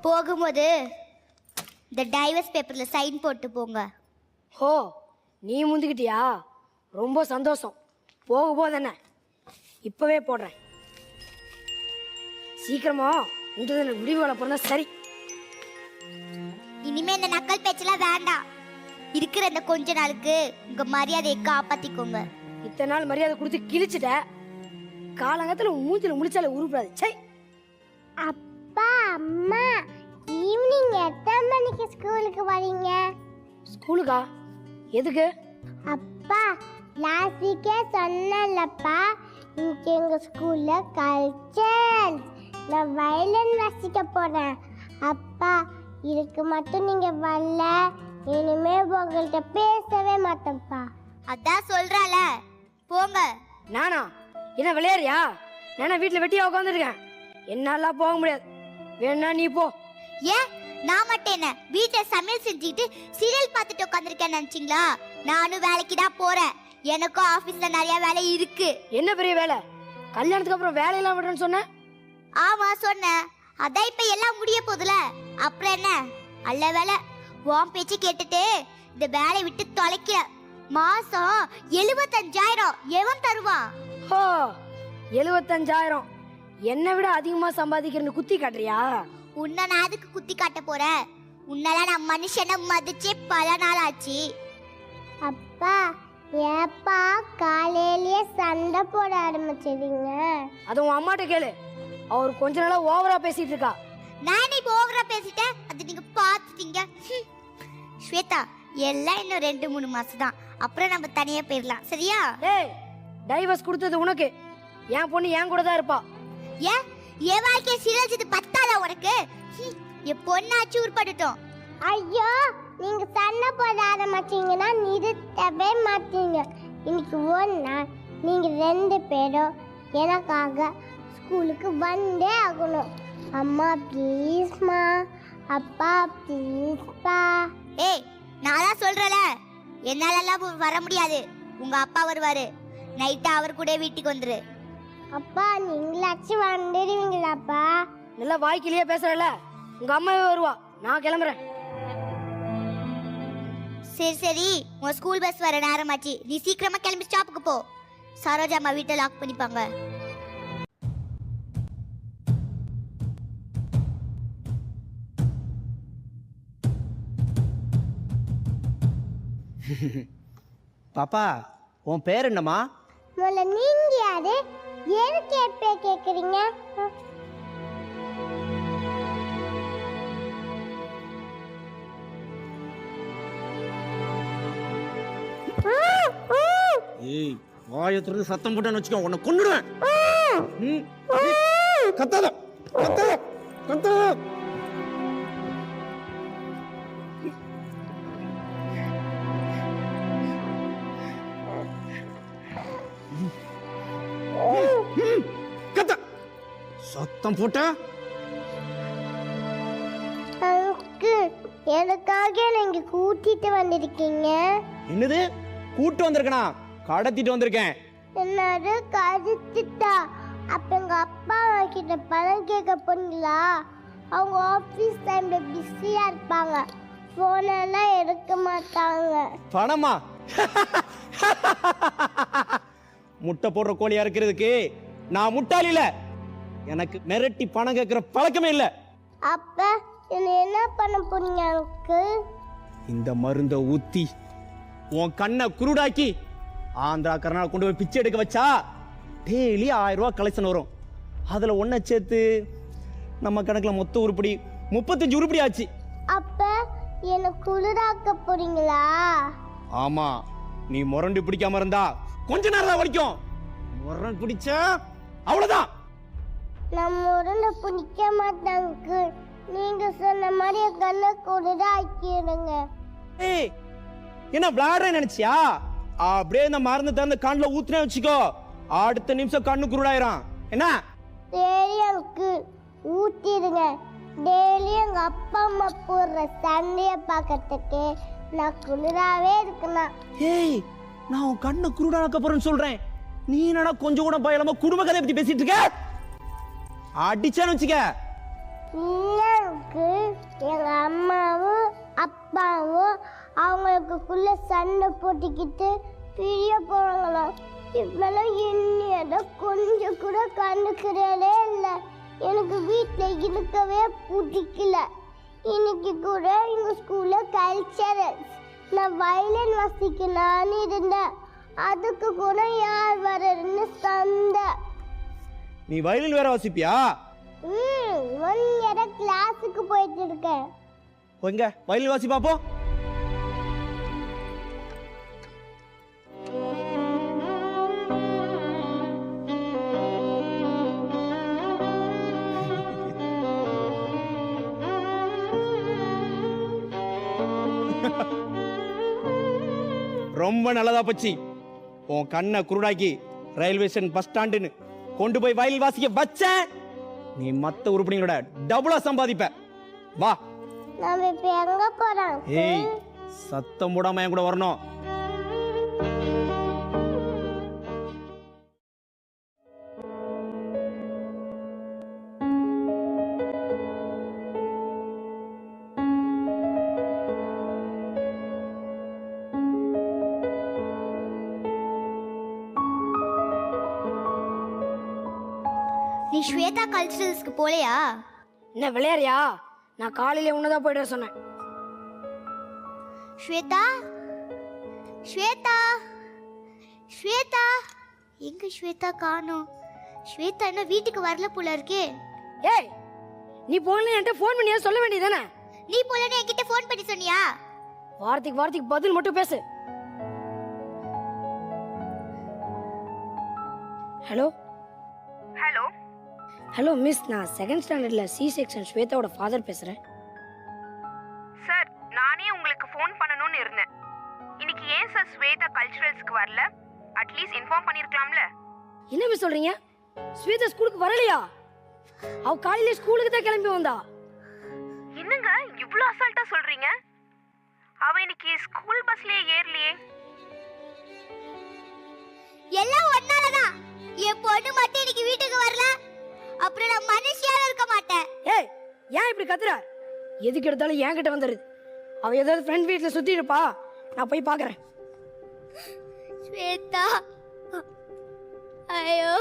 போகும்போது இந்த டைவர்ஸ் பேப்பர்ல சைன் போட்டு போங்க. ஹோ, நீ முந்திக்கிட்டியா? ரொம்ப சந்தோஷம். போக போதென்ன, இப்பவே போடுறேன். சீக்கிரமா இந்த விடிவுகளை பிறந்தா சரி. இனிமே இந்த நக்கல் பேச்செல்லாம் வேண்டாம். இருக்கிற இந்த கொஞ்ச நாளுக்கு உங்க மரியாதையை காப்பாத்திக்கோங்க. இத்தனை நாள் மரியாதை கொடுத்து கிழிச்சிட்ட, காலங்கத்துல மூஞ்சில முடிச்சால உருப்படாது. சை. அப்பா அம்மா, ஈவினிங் எத்தனை மணிக்கு ஸ்கூலுக்கு வரீங்க? ஸ்கூலுக்கா? எதுக்கு? அப்பா, லாஸ்ட் வீக்கே சொன்னேன்லப்பா, இன்னைக்கு எங்க ஸ்கூல்ல கல்ச்சர், நான் வயலின் வாசிக்க போறேன். அப்பா, இதுக்கு மட்டும் நீங்க வரல, இனிமே உங்கள்கிட்ட பேசவே மாட்டேன்ப்பா. அதான் சொல்றால, போங்க. நானா? என்ன விளையாடுறியா? நானா வீட்டுல வெட்டியா உட்காந்துருக்கேன். என்னால போக முடியாது. வேணா நீ போ. ஏன் நான் மட்டும் என்ன வீட்டுல சமையல் செஞ்சுக்கிட்டு சீரியல் பார்த்துட்டு உட்காந்துருக்கேன்னு நினைச்சீங்களா? நானும் வேலைக்கு தான் போறேன். எனக்கும் ஆபீஸ்ல நிறைய வேலை இருக்கு. என்ன பெரிய வேலை? கல்யாணத்துக்கு அப்புறம் வேலையெல்லாம் விடுறேன்னு சொன்ன? ஆமா சொன்னேன். அதான் இப்ப எல்லாம் முடிய போதுல, அப்புறம் என்ன? அல்ல வேலை உன் பேச்சு கேட்டுட்டு இந்த வேலை விட்டு தொலைக்க. மாசம் 75,000 எவன் தருவான்? ஹோ, 75,000 என்னை விட அதிகமா சம்பாதிக்கிறேன்னு குத்தி காட்டுறியா? உன்னை நான் அதுக்கு குத்தி காட்ட போறேன்? உன்னால நான் மனுஷனை மதிச்சே பல நாள் ஆச்சு. அப்பா, ஏப்பா காலையிலேயே சண்டை போட ஆரம்பிச்சிடுங்க? அது உன் அம்மாட்ட கேளு. அவர் கொஞ்ச நாளா ஓவரா பேசிட்டு இருக்கா. நான் இப்ப ஓவரா பேசிட்டேன், அது நீங்க பாத்துட்டீங்க. ஸ்வேதா, எல்லாம் இன்னும் 2-3 மாசம் தான், அப்புறம் நம்ம தனியா போயிடலாம். சரியா? ஏய், டைவர்ஸ் கொடுத்தது உனக்கு. என் பொண்ணு என் கூட தான் இருப்பா. ஏன் என் வாழ்க்கையை சீரழிச்சது பத்தாதா உனக்கு? என் பொண்ணாச்சு உருப்படட்டும். ஐயோ, நீங்க சண்டை போட ஆரம்பிச்சீங்கன்னா நிறுத்தவே மாட்டீங்க. இன்னைக்கு ஒரு நாள் நீங்க 2 பேரும் எனக்காக ஸ்கூலுக்கு வந்தே ஆகணும். அம்மா ப்ளீஸ்மா, அப்பா ப்ளீஸ்பா. ஏய், நான் தான் சொல்றல, என்னாலலாம் வர முடியாது. உங்க அப்பா வருவாரு, நைட்டு அவர் கூட வீட்டுக்கு வந்துரு. அப்பா, நீங்களாச்சும் வந்துடுவீங்களாப்பா? நல்லா வாய்க்கிலேயே பேசுறல. உங்க அம்மாவே வருவா. நான் கிளம்புறேன். சரி சரி, உன் ஸ்கூல் பஸ் வர நேரமாச்சு. நீ சீக்கிரமா கிளம்பி ஸ்டாப்புக்கு போ. சரோஜா அம்மா வீட்டை லாக் பண்ணிப்பாங்க. பாப்பா, உன் பேர் என்னம்மா? முதல்ல நீங்க யாரு? ஏன் கேட்குறீங்க? ஏய், வாயத்திலிருந்து சத்தம் போட்டான்னு வச்சுக்கோ, உன்னை கொன்னுடுவேன். கத்தாத கத்தாத கத்தாத. கத்த சத்தம் போட்ட. எனக்காக நீங்க கூட்டிட்டு வந்திருக்கீங்க. என்னது கூட்டு வந்திருக்கனா? கடத்திட்டு வந்திருக்கேன். என்னது கடத்திட்டா? அப்ப எங்க அப்பா கிட்ட பணம் கேட்க போனீங்களா? அவங்க ஆபீஸ் டைம்ல பிஸியா இருப்பாங்க, போனெல்லாம் எடுக்க மாட்டாங்க. பணமா? முட்டை போடுற கோழியா இருக்கிறதுக்கு நான் முட்டாளி இல்ல. எனக்கு மிரட்டி பணம் கேட்கிற பழக்கமே இல்ல. அப்ப என்ன பண்ண போறீங்க எனக்கு? இந்த மருந்த ஊத்தி உன் கண்ணை குருடாக்கி ஆந்திரா கர்நாடகா கொண்டு போய் பிச்சை எடுக்க வச்சா டெய்லி 1000 ரூபாய் கலெக்ஷன் வரும். அதுல ஒன்ன சேர்த்து நம்ம கணக்குல மொத்த உருப்படி 35 உருப்படி ஆச்சு. அப்ப என்ன குளிராக்க போறீங்களா? ஆமா, நீ முரண்டு பிடிக்காம இருந்தா கொஞ்ச நேரம் தான் வலிக்கும். முரண்டு பிடிச்சா அவ்வளவுதான். நான் முரண்டு பிடிக்க மாட்டாங்க. நீங்க சொன்ன மாதிரி கண்ணை குளிராக்கிடுங்க. ஏய், என்ன விளையாடுற நினைச்சியா? அப்படியே இந்த மருந்து தந்து கண்ணுல ஊத்துனே வச்சுக்கோ, அடுத்த நிமிஷம் கண்ணு குருடாயிரும். என்ன? சரி எனக்கு ஊத்திடுங்க. டெய்லி எங்க அப்பா அம்மா போடுற சண்டைய பார்க்கறதுக்கு நான் குளிராவே இருக்கணும். ஏய், நான் உன் கண்ணு குருடாக்க போறேன்னு சொல்றேன். நீ என்னடா கொஞ்சம் கூட பயலாம குடும்ப கதையை பத்தி பேசிட்டு இருக்க? அடிச்சான்னு வச்சுக்க எனக்கு எங்க அம்மாவும் அப்பாவும் அவங்களுக்குள்ள சண்டை போட்டுக்கிட்டு பிரிய போறாங்களாம். இவ்வளவு என்னையதான் கொஞ்சம் கூட கண்டுக்கிறதே இல்லை. எனக்கு வீட்டில் இருக்கவே பிடிக்கல. இன்னைக்கு கூட எங்க ஸ்கூல்ல கல்ச்சரல்ஸ் நான் வயலின் வாசிக்கலான்னு இருந்தேன். அதுக்கு கூட யார் வரன்னு சண்டை. நீ வயலின் வேற வாசிப்பியா? 1 இயர் கிளாஸுக்கு போயிட்டு இருக்கேன். எங்க வயலின் வாசி பாப்போம். ரொம்ப நல்லதா பச்சி. உன் கண்ணை குருடாக்கி ரயில்வே ஸ்டேஷன் பஸ் ஸ்டாண்டுன்னு கொண்டு போய் வயலின் வாசிக்க வச்ச நீ மத்த உறுப்பினங்களோட டபுளா சம்பாதிப்ப. வா. நாம இப்ப எங்க போறோம்? ஏய், சத்தம் போடாம என் கூட வரணும். நீ ஸ்வேதா கல்ச்சரல்ஸ்க்கு போலையா? என்ன விளையாடுறியா? நான் காலையில உன்னதான் போயிட்டு சொன்னேன். ஸ்வேதா, ஸ்வேதா, ஸ்வேதா, எங்க ஸ்வேதா காணோம்? ஸ்வேதா என்ன வீட்டுக்கு வரல போல இருக்கே. ஏய், நீ போன என்கிட்ட ஃபோன் பண்ணியா சொல்ல வேண்டியதானே? நீ போலன்னு என்கிட்ட ஃபோன் பண்ணி சொன்னியா? வார்த்தைக்கு பதில் மட்டும் பேசு. ஹலோ ஹலோ ஹலோ மிஸ், நான் 2nd ஸ்டாண்டர்ட்ல சி செக்ஷன் ஸ்வேதாவோட ஃபாதர் பேசுறேன். சார், நானே உங்களுக்கு ஃபோன் பண்ணணும்னு இருந்தேன். இன்னைக்கு ஏன் சார் ஸ்வேதா கல்ச்சுரல்ஸ்க்கு வரல? அட்லீஸ்ட் இன்ஃபார்ம் பண்ணிருக்கலாம்ல. என்ன மிஸ் சொல்றீங்க? ஸ்வேதா ஸ்கூலுக்கு வரலையா? அவ காலையில ஸ்கூலுக்கு தான் கிளம்பி வந்தா. என்னங்க இவ்ளோ அசால்ட்டா சொல்றீங்க? அவ இன்னைக்கு ஸ்கூல் பஸ்லயே ஏறலையே. எல்லாம் ஒன்னாலதான். என் பொண்ணு மட்டும் இன்னைக்கு வீட்டுக்கு வரல, அப்புறம் நான் மனுஷியால இருக்க மாட்டேன். ஏய், ஏன் இப்படி கத்துற? எதுக்கு எடுத்தாலும் என்கிட்ட வந்துருது. அவ ஏதாவது ஃப்ரெண்ட் வீட்ல சுத்தி இருப்பா, நான் போய் பாக்குறேன். ஸ்வேதா, ஐயோ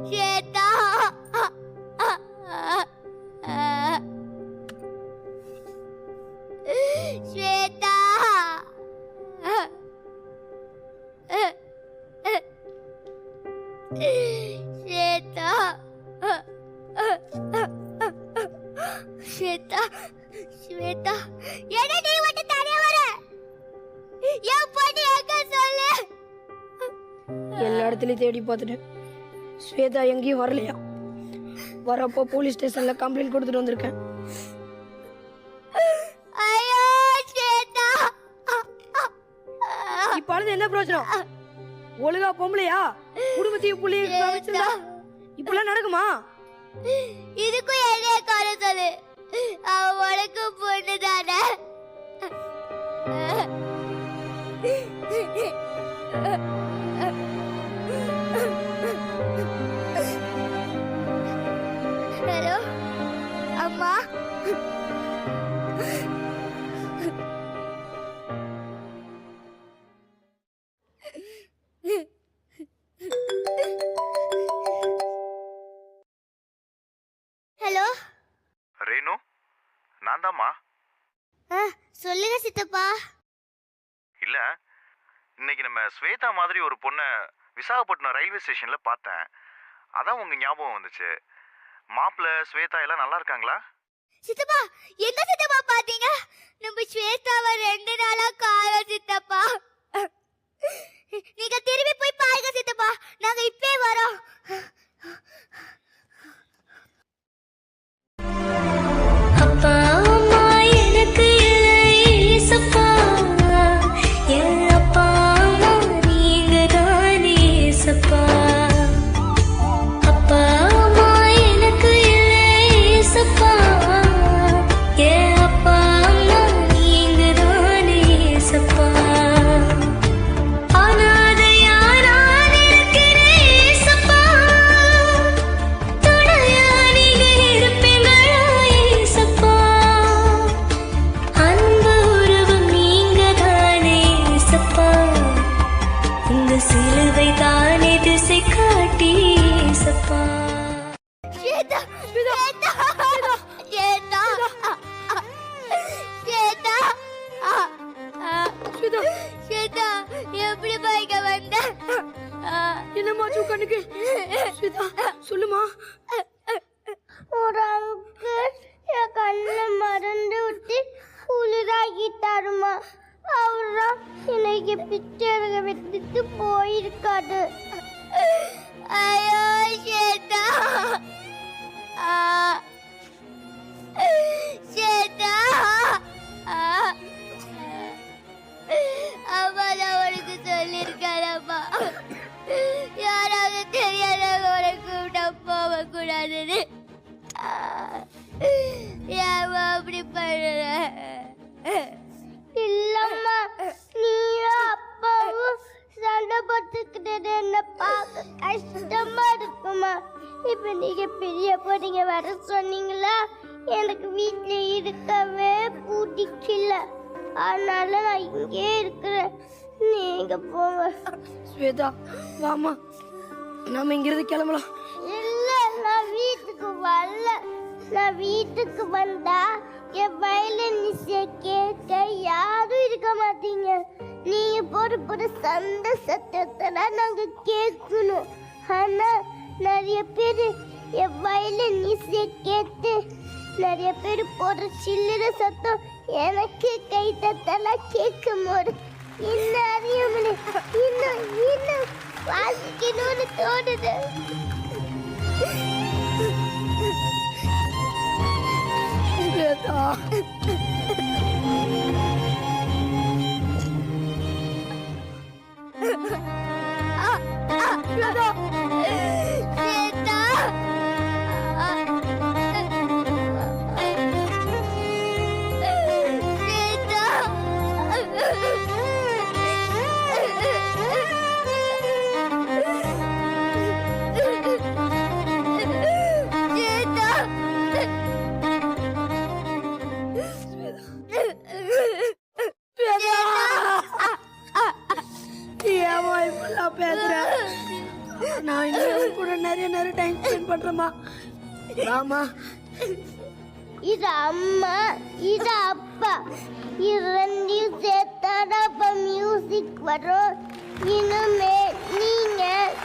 ஸ்வேதா, ஸ்வேதா, ஸ்வேதா, ஸ்வேதா, ஸ்வேதா, என்ன நீ மட்டும் தனியா வர? என் பொண்ணு எங்க சொல்லு? எல்லா இடத்துலயும் தேடி பார்த்துட்டேன். ஸ்வேதா எங்கேயும் வரலையா? வரப்போ போலீஸ் ஸ்டேஷன்ல கம்ப்ளைண்ட் கொடுத்துட்டு வந்திருக்கேன். ஐயோ ஸ்வேதா, இப்ப அழுது என்ன பிரயோஜனம்? ஒழுங்கா பொம்பளையா குடும்பத்தையும் புள்ளையும் வச்சிருந்தா இப்பெல்லாம் நடக்குமா? இதுக்கும் என்ன காரணம் சொல்லு? அவ உனக்கு பொண்ணு தானே? ஹலோ அம்மா, ஹலோ. ரேணு, நான் தாம்மா. சொல்லுங்க சித்தப்பா. இல்ல, இன்னைக்கு நம்ம ஸ்வேதா மாதிரி ஒரு பொண்ணை விசாகப்பட்டினம் ரயில்வே ஸ்டேஷன்ல பார்த்தேன். அதான் உங்க ஞாபகம் வந்துச்சு. மாப்பிள்ள ஸ்வேதா எல்லாம் நல்லா இருக்காங்களா? சித்தப்பா, எங்க சித்தப்பா பாத்தீங்க? நம்ம ஸ்வேதாவை 2 நாளா காணோம் சித்தப்பா. நீங்க திரும்பி போய் பாருங்க சித்தப்பா, நாங்க இப்பவே வரோம். அப்பா அம்மா எனக்கு ஏசப்பா, என் அப்பா அம்மா நீங்க தானே ஏசப்பா. அப்பா அம்மா எனக்கு ஏசப்பா, என் அப்பா அம்மா நீங்க தானே ஏசப்பா. அனாதையான சிலுவை தானே திசை காட்டி ஏசப்பா. ஸ்வேதா ஸ்வேதா ஸ்வேதா ஸ்வேதா ஸ்வேதா ஸ்வேதா எப்படி பைக்க வந்த என்னம்மா கண்ணுக்கு? ஸ்வேதா சொல்லுமா. ஒரு அங்கிள் என் கண்ணில் மருந்து விட்டு குளிராகிட்டாருமா. அவர்தான் இன்னைக்கு பிச்சை எடுக்க விட்டுட்டு போயிருக்காரு. ஐயோ ஸ்வேதா ஸ்வேதா அம்மா நான் உனக்கு சொல்லியிருக்காரம்மா, யாராவது தெரியாதவங்களை கூப்பிட்டா போகக்கூடாதுன்னு. ஏம்மா அப்படி பண்ணுற? இல்லம்மா, நீயும் அப்பாவும் சண்டை போட்டுக்கிட்டது என்ன பார்க்க கஷ்டமா இருக்குமா. இப்ப நீங்க பெரிய போறீங்க வர சொன்னீங்களா, எனக்கு வீட்டுல இருக்கவே பிடிக்கல. அதனால நான் இங்கே இருக்கிறேன், நீங்க போங்க. ஸ்வேதா வாமா, நாம இங்கிருந்து கிளம்பலாம். இல்ல, நான் வீட்டுக்கு வரல. நான் வீட்டுக்கு வந்தா என் வயலினிசை கேட்க யாரும் இருக்க மாட்டீங்க. நீங்க போற சண்டை சத்தத்தை நாங்க கேட்கணும். ஆனா நிறைய பேர் என் வயலினிசை கேட்டு நிறைய பேர் போடுற சில்லற சத்தம் எனக்கு கை தட்டெல்லாம் கேட்கும் போது இன்னும் அறியாமலே இன்னும் வாசிக்கணும்னு தோணுது. ஸ்வேதா ஏமா இப்பெல்லாம் பேசுறேன்? நான் இன்னும் கூட நிறைய டைம் ஸ்பெண்ட் பண்றேம்மா. வாமா. இது அம்மா, இது அப்பா, இது ரெண்டையும் சேர்த்தாதான் அப்ப மியூசிக் வரும். இனிமே நீங்க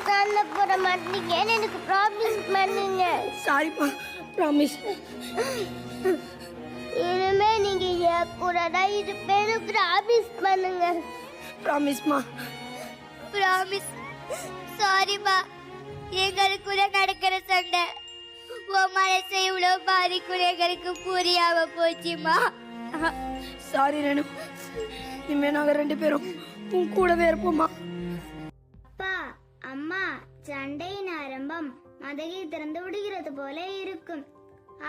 சண்டை போட மாட்டீங்கன்னு எனக்கு ப்ராமிஸ் பண்ணுங்க. சாரிப்பா, ப்ராமிஸ். இனிமே நீங்க என் கூட தான் இருப்பேன்னு ப்ராமிஸ் பண்ணுங்க. ப்ராமிஸ்மா. ப்ராமிஸ். சாரிம்மா, எங்களுக்குள்ள நடக்கிற சண்டை உன் மனசை இவ்வளோ பாதிக்குள்ள எங்களுக்கு புரியாம போச்சுமா. சாரி ரேணு, இனிமே நாங்க 2 பேரும் உன் கூடவே இருப்போம்மா. அப்பா அம்மா, சண்டையின் ஆரம்பம் மதகை திறந்து விடுகிறது போல இருக்கும்.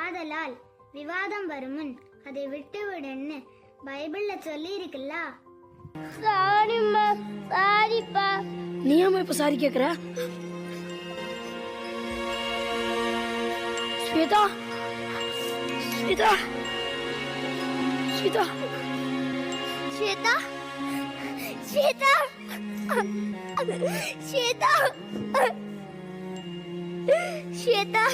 ஆதலால் விவாதம் வரும் முன் அதை விட்டு விடுன்னு பைபிள்ல சொல்லி இருக்குல்ல. சாரிம்மா, சாரிப்பா. நீ ஏமா இப்ப சாரி கேக்குற? ஸ்வேதா ஸ்வேதா ஸ்வேதா ஸ்வேதா ஸ்வேதா ஸ்வேதா ஸ்வேதா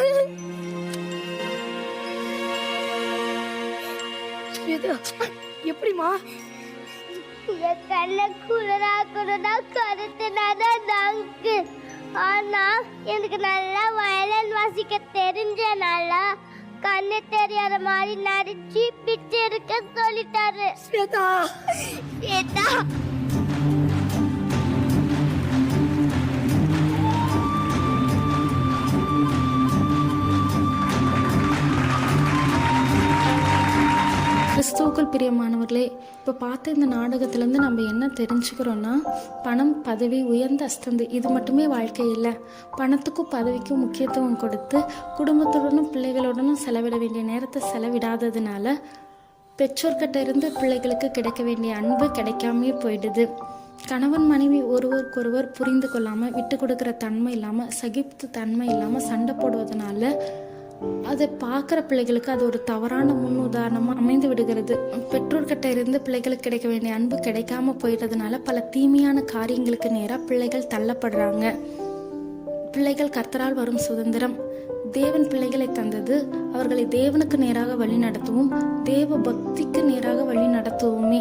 ஸ்வேதா எப்படிமா? என் கண்ணை குளிராக்கணும்னா கருத்துனாதான் நாக்கு. ஆனா எனக்கு நல்லா வயலின் வாசிக்க தெரிஞ்சனால கண்ணு தெரியாத மாதிரி நடிச்சு பிச்சை எடுக்க சொல்லிட்டாரு. ஸ்வேதா ஸ்வேதா கிறிஸ்துவுக்குள் பிரியமானவர்களே, இப்போ பார்த்த இந்த நாடகத்திலேருந்து நம்ம என்ன தெரிஞ்சுக்கிறோன்னா, பணம், பதவி, உயர்ந்த அஸ்தந்து இது மட்டுமே வாழ்க்கை இல்லை. பணத்துக்கும் பதவிக்கும் முக்கியத்துவம் கொடுத்து குடும்பத்துடனும் பிள்ளைகளுடனும் செலவிட வேண்டிய நேரத்தை செலவிடாததுனால பெற்றோர்கிட்ட இருந்து பிள்ளைகளுக்கு கிடைக்க வேண்டிய அன்பு கிடைக்காமே போயிடுது. கணவன் மனைவி ஒருவருக்கொருவர் புரிந்து கொள்ளாமல், விட்டு கொடுக்குற தன்மை இல்லாமல், சகிப்பு தன்மை இல்லாமல் சண்டை போடுவதனால அதை பார்க்குற பிள்ளைகளுக்கு அது ஒரு தவறான முன்னுதாரணமாக அமைந்து விடுகிறது. பெற்றோர்கிட்ட இருந்து பிள்ளைகளுக்கு கிடைக்க வேண்டிய அன்பு கிடைக்காம போயிடுறதுனால பல தீமையான காரியங்களுக்கு நேராக பிள்ளைகள் தள்ளப்படுறாங்க. பிள்ளைகள் கர்த்தரால் வரும் சுதந்திரம். தேவன் பிள்ளைகளை தந்தது அவர்களை தேவனுக்கு நேராக வழி நடத்தவும் தேவ பக்திக்கு நேராக வழி நடத்தவுமே.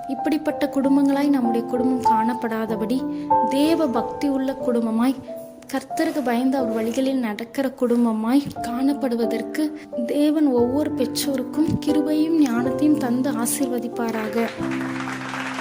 இப்படிப்பட்ட குடும்பங்களாய் நம்முடைய குடும்பம் காணப்படாதபடி தேவ பக்தி உள்ள குடும்பமாய், கர்த்தருக்கு பயந்து அவர் வழிகளில் நடக்கிற குடும்பமாய் காணப்படுவதற்கு தேவன் ஒவ்வொரு பெற்றோருக்கும் கிருபையும் ஞானத்தையும் தந்து ஆசீர்வதிப்பாராக.